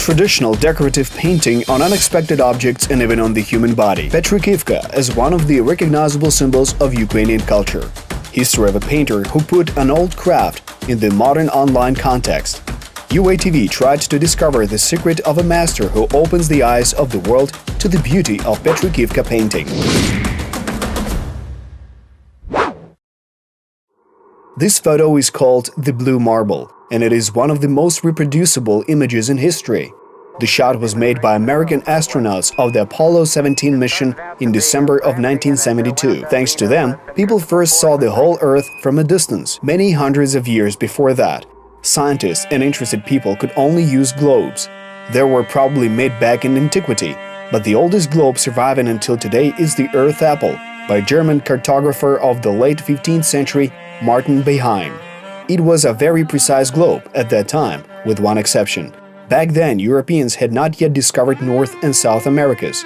traditional decorative painting on unexpected objects and even on the human body. Petrykivka is one of the recognizable symbols of Ukrainian culture. History of a painter who put an old craft in the modern online context. UATV tried to discover the secret of a master who opens the eyes of the world to the beauty of Petrykivka painting. This photo is called The Blue Marble, and it is one of the most reproducible images in history. The shot was made by American astronauts of the Apollo 17 mission in December of 1972. Thanks to them, people first saw the whole Earth from a distance, many hundreds of years before that. Scientists and interested people could only use globes. They were probably made back in antiquity, but the oldest globe surviving until today is the Earth Apple, by German cartographer of the late 15th century, Martin Beheim. It was a very precise globe at that time, with one exception. Back then, Europeans had not yet discovered North and South Americas.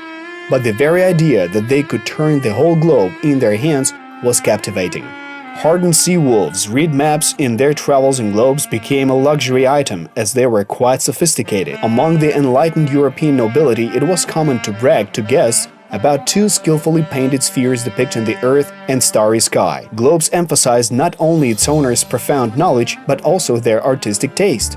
But the very idea that they could turn the whole globe in their hands was captivating. Hardened sea wolves read maps in their travels, and globes became a luxury item as they were quite sophisticated. Among the enlightened European nobility, it was common to brag to guests about two skillfully painted spheres depicting the Earth and starry sky. Globes emphasized not only its owner's profound knowledge, but also their artistic taste.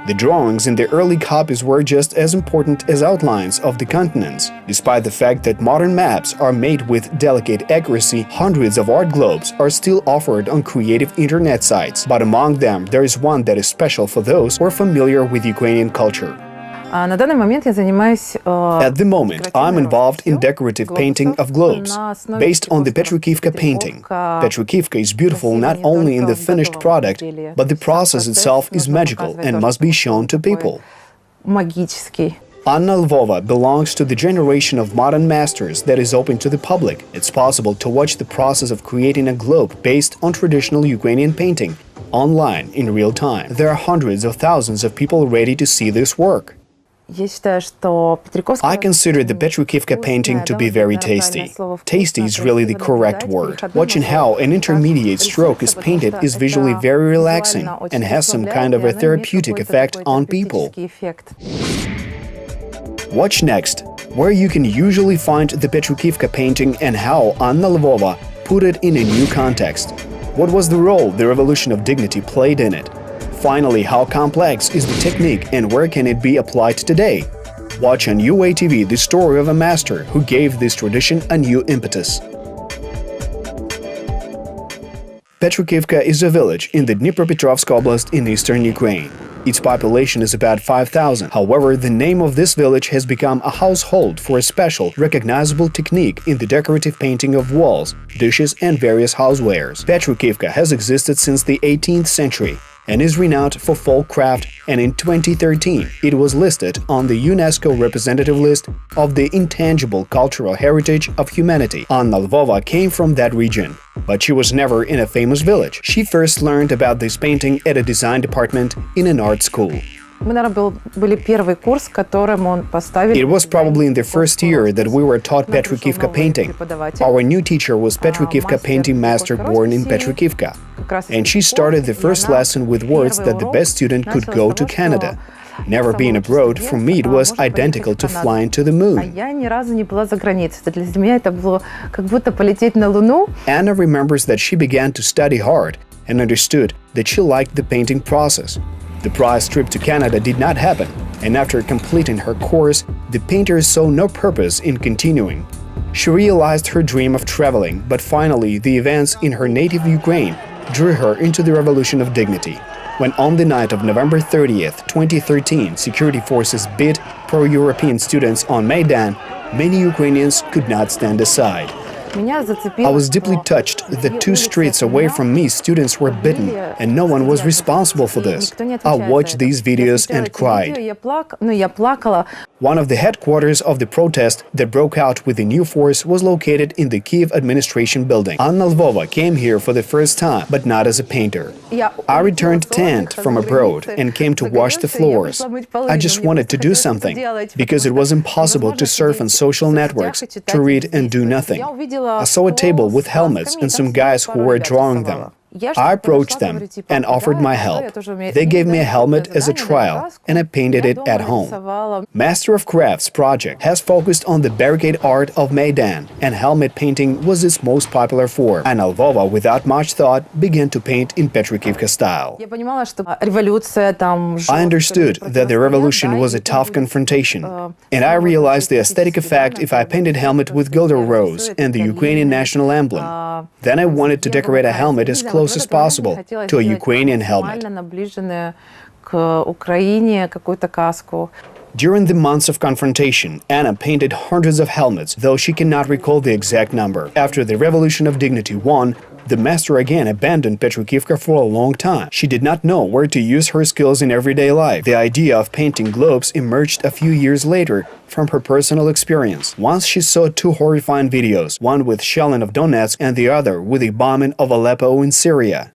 The drawings in the early copies were just as important as outlines of the continents. Despite the fact that modern maps are made with delicate accuracy, hundreds of art globes are still offered on creative internet sites. But among them, there is one that is special for those who are familiar with Ukrainian culture. At the moment, I'm involved in decorative painting of globes, based on the Petrykivka painting. Petrykivka is beautiful not only in the finished product, but the process itself is magical and must be shown to people. Anna Lvova belongs to the generation of modern masters that is open to the public. It's possible to watch the process of creating a globe based on traditional Ukrainian painting online in real time. There are hundreds of thousands of people ready to see this work. I consider the Petrykivka painting to be very tasty. Tasty is really the correct word. Watching how an intermediate stroke is painted is visually very relaxing and has some kind of a therapeutic effect on people. Watch next, where you can usually find the Petrykivka painting and how Anna Lvova put it in a new context. What was the role the Revolution of Dignity played in it? Finally, how complex is the technique and where can it be applied today? Watch on UATV the story of a master who gave this tradition a new impetus. Petrykivka is a village in the Dnipropetrovsk Oblast in eastern Ukraine. Its population is about 5,000. However, the name of this village has become a household for a special, recognizable technique in the decorative painting of walls, dishes and various housewares. Petrykivka has existed since the 18th century and is renowned for folk craft, and in 2013 it was listed on the UNESCO representative list of the intangible cultural heritage of humanity. Anna Lvova came from that region, but she was never in a famous village. She first learned about this painting at a design department in an art school. It was probably in the first year that we were taught Petrykivka painting. Our new teacher was Petrykivka painting master born in Petrykivka, and she started the first lesson with words that the best student could go to Canada. Never being abroad, for me it was identical to flying to the moon. Anna remembers that she began to study hard and understood that she liked the painting process. The prize trip to Canada did not happen, and after completing her course, the painter saw no purpose in continuing. She realized her dream of traveling, but finally the events in her native Ukraine drew her into the Revolution of Dignity, when on the night of November 30th, 2013, security forces beat pro-European students on Maidan, many Ukrainians could not stand aside. I was deeply touched that 2 streets away from me students were beaten, and no one was responsible for this. I watched these videos and cried. One of the headquarters of the protest that broke out with the new force was located in the Kiev administration building. Anna Lvova came here for the first time, but not as a painter. I returned tanned from abroad and came to wash the floors. I just wanted to do something, because it was impossible to surf on social networks, to read and do nothing. I saw a table with helmets and some guys who were drawing them. I approached them and offered my help. They gave me a helmet as a trial, and I painted it at home. Master of Crafts project has focused on the barricade art of Maidan, and helmet painting was its most popular form. Anna Lvova, without much thought, began to paint in Petrykivka style. I understood that the revolution was a tough confrontation, and I realized the aesthetic effect if I painted helmet with Gilder rose and the Ukrainian national emblem. Then I wanted to decorate a helmet as close as possible to a Ukrainian helmet. During the months of confrontation, Anna painted hundreds of helmets, though she cannot recall the exact number. After the Revolution of Dignity won, the master again abandoned Petrykivka for a long time. She did not know where to use her skills in everyday life. The idea of painting globes emerged a few years later from her personal experience. Once she saw two horrifying videos, one with shelling of Donetsk and the other with the bombing of Aleppo in Syria.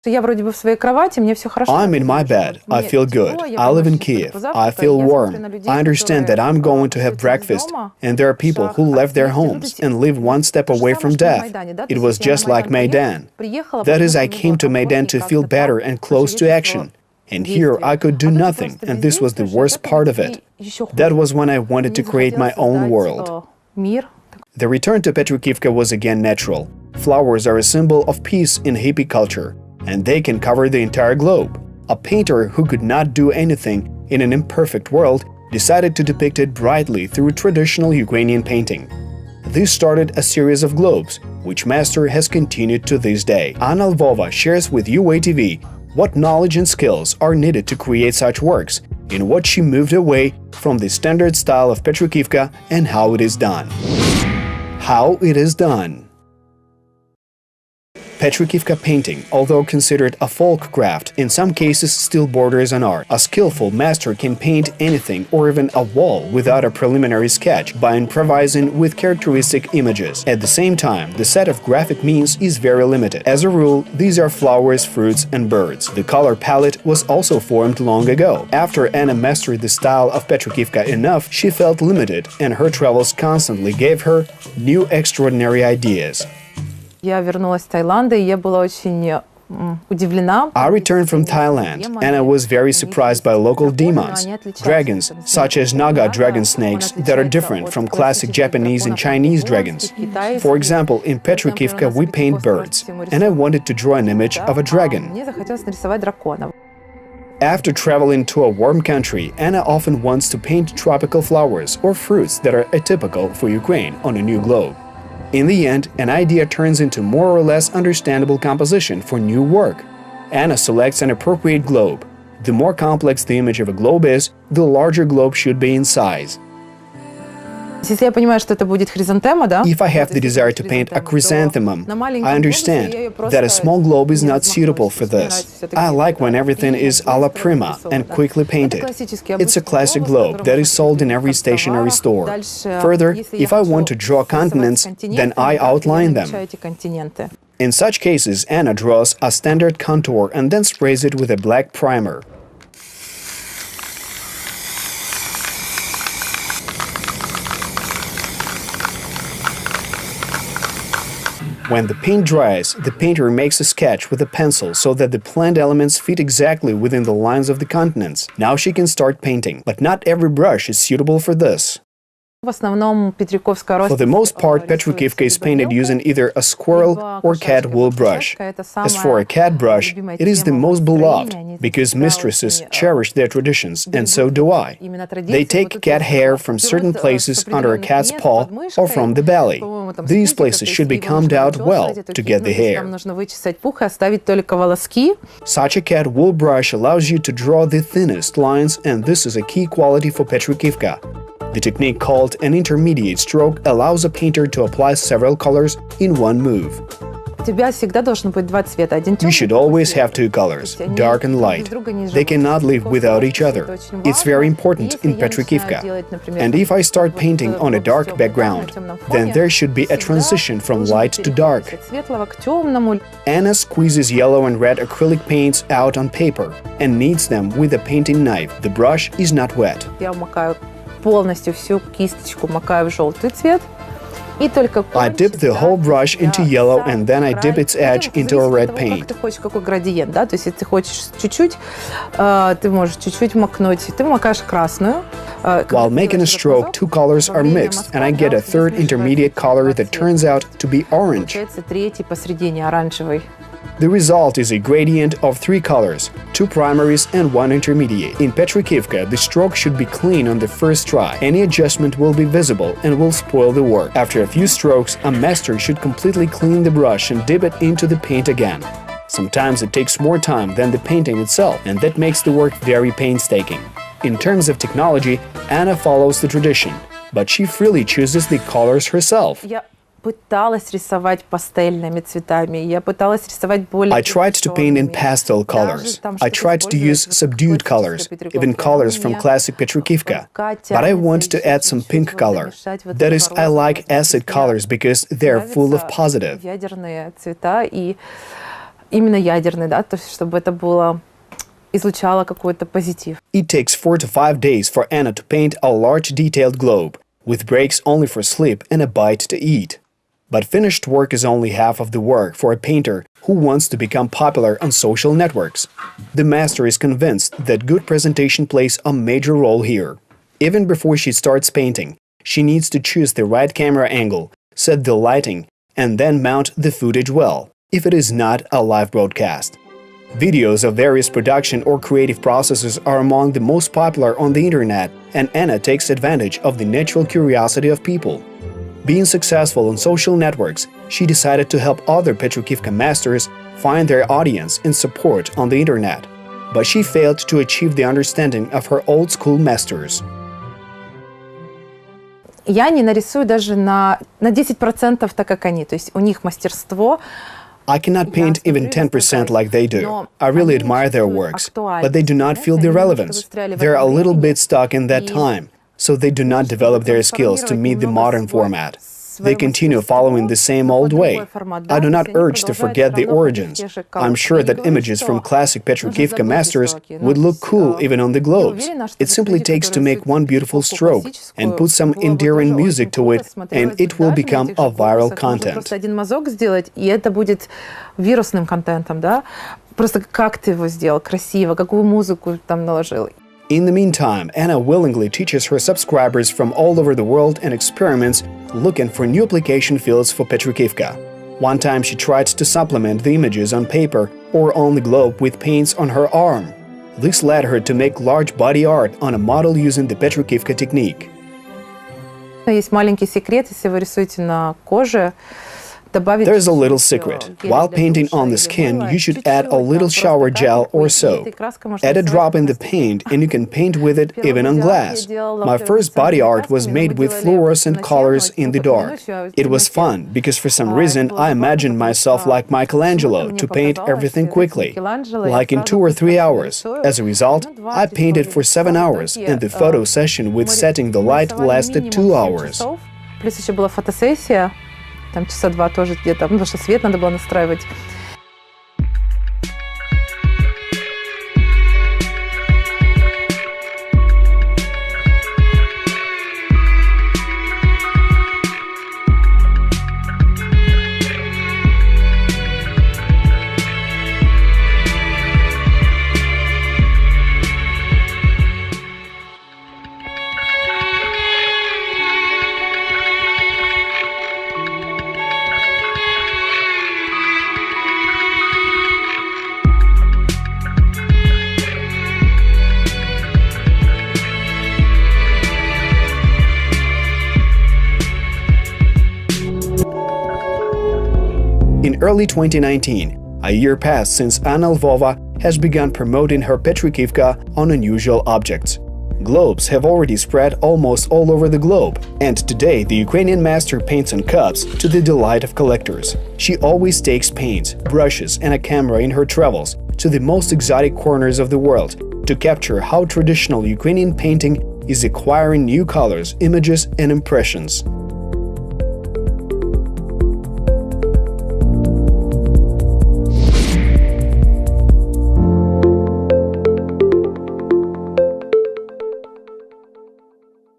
I'm in my bed. I feel good. I live in Kiev. I feel warm. I understand that I'm going to have breakfast, and there are people who left their homes and live one step away from death. It was just like Maidan. That is, I came to Maidan to feel better and close to action. And here I could do nothing, and this was the worst part of it. That was when I wanted to create my own world. The return to Petrykivka was again natural. Flowers are a symbol of peace in hippie culture, and they can cover the entire globe. A painter who could not do anything in an imperfect world decided to depict it brightly through traditional Ukrainian painting. This started a series of globes, which master has continued to this day. Anna Lvova shares with UATV what knowledge and skills are needed to create such works, in what she moved away from the standard style of Petrykivka, and how it is done. How it is done. Petrykivka painting, although considered a folk craft, in some cases still borders on art. A skillful master can paint anything or even a wall without a preliminary sketch by improvising with characteristic images. At the same time, the set of graphic means is very limited. As a rule, these are flowers, fruits and birds. The color palette was also formed long ago. After Anna mastered the style of Petrykivka enough, she felt limited, and her travels constantly gave her new extraordinary ideas. I returned from Thailand, and I was very surprised by local demons, dragons, such as Naga dragon snakes that are different from classic Japanese and Chinese dragons. For example, in Petrykivka we paint birds, and I wanted to draw an image of a dragon. After traveling to a warm country, Anna often wants to paint tropical flowers or fruits that are atypical for Ukraine on a new globe. In the end, an idea turns into more or less understandable composition for new work. Anna selects an appropriate globe. The more complex the image of a globe is, the larger globe should be in size. If I have the desire to paint a chrysanthemum, I understand that a small globe is not suitable for this. I like when everything is a la prima and quickly painted. It's a classic globe that is sold in every stationery store. Further, if I want to draw continents, then I outline them. In such cases, Anna draws a standard contour and then sprays it with a black primer. When the paint dries, the painter makes a sketch with a pencil so that the planned elements fit exactly within the lines of the continents. Now she can start painting, but not every brush is suitable for this. For the most part, Petrykivka is painted using either a squirrel or cat wool brush. As for a cat brush, it is the most beloved, because mistresses cherish their traditions, and so do I. They take cat hair from certain places under a cat's paw or from the belly. These places should be combed out well to get the hair. Such a cat wool brush allows you to draw the thinnest lines, and this is a key quality for Petrykivka. The technique called an intermediate stroke allows a painter to apply several colors in one move. You should always have two colors, dark and light. They cannot live without each other. It's very important in Petrykivka. And if I start painting on a dark background, then there should be a transition from light to dark. Anna squeezes yellow and red acrylic paints out on paper and kneads them with a painting knife. The brush is not wet. I dip the whole brush into yellow and then I dip its edge into a red paint. Ты хочешь какой градиент, да? То есть, если ты хочешь чуть-чуть, ты можешь чуть-чуть макнуть. Ты макаешь красную. While making a stroke, two colors are mixed, and I get a third intermediate color that turns out to be orange. Получается третий посередине оранжевый. The result is a gradient of three colors, two primaries and one intermediate. In Petrykivka, the stroke should be clean on the first try. Any adjustment will be visible and will spoil the work. After a few strokes, a master should completely clean the brush and dip it into the paint again. Sometimes it takes more time than the painting itself, and that makes the work very painstaking. In terms of technology, Anna follows the tradition, but she freely chooses the colors herself. Пыталась рисовать пастельными цветами. Я пыталась рисовать более. I tried to paint in pastel colors. I tried to use subdued colors, even colors from classic Petrykivka. But I want to add some pink color. That is, I like acid colors because they're full of positive. Ядерные цвета и именно ядерные, да, то есть чтобы это было излучало какой-то позитив. It takes 4 to 5 days for Anna to paint a large detailed globe, with breaks only for sleep and a bite to eat. But finished work is only half of the work for a painter who wants to become popular on social networks. The master is convinced that good presentation plays a major role here. Even before she starts painting, she needs to choose the right camera angle, set the lighting, and then mount the footage well, if it is not a live broadcast. Videos of various production or creative processes are among the most popular on the internet, and Anna takes advantage of the natural curiosity of people. Being successful on social networks, she decided to help other Petrykivka masters find their audience and support on the internet. But she failed to achieve the understanding of her old-school masters. Я не нарисую даже на 10% так, как они. То есть у них мастерство. I cannot paint even 10% like they do. I really admire their works, but they do not feel the relevance. They're a little bit stuck in that time, so they do not develop their skills to meet the modern format. They continue following the same old way. I do not urge to forget the origins. I'm sure that images from classic Petrykivka masters would look cool even on the globes. It simply takes to make one beautiful stroke and put some endearing music to it, and it will become a viral content. Просто один мазок сделать, и это будет вирусным контентом, да? Просто как ты его сделал, красиво, какую музыку там наложил. In the meantime, Anna willingly teaches her subscribers from all over the world and experiments looking for new application fields for Petrykivka. One time she tried to supplement the images on paper or on the globe with paints on her arm. This led her to make large body art on a model using the Petrykivka technique. Есть маленький секрет, если вы рисуете на коже. There's a little secret. While painting on the skin, you should add a little shower gel or soap. Add a drop in the paint and you can paint with it even on glass. My first body art was made with fluorescent colors in the dark. It was fun because for some reason I imagined myself like Michelangelo to paint everything quickly, like in 2 or 3 hours. As a result, I painted for 7 hours and the photo session with setting the light lasted 2 hours. Плюс еще была фотосессия. Там часа 2 тоже где-то, потому что свет надо было настраивать. In early 2019, a year passed since Anna Lvova has begun promoting her Petrykivka on unusual objects. Globes have already spread almost all over the globe, and today the Ukrainian master paints on cups to the delight of collectors. She always takes paints, brushes and a camera in her travels to the most exotic corners of the world to capture how traditional Ukrainian painting is acquiring new colors, images and impressions.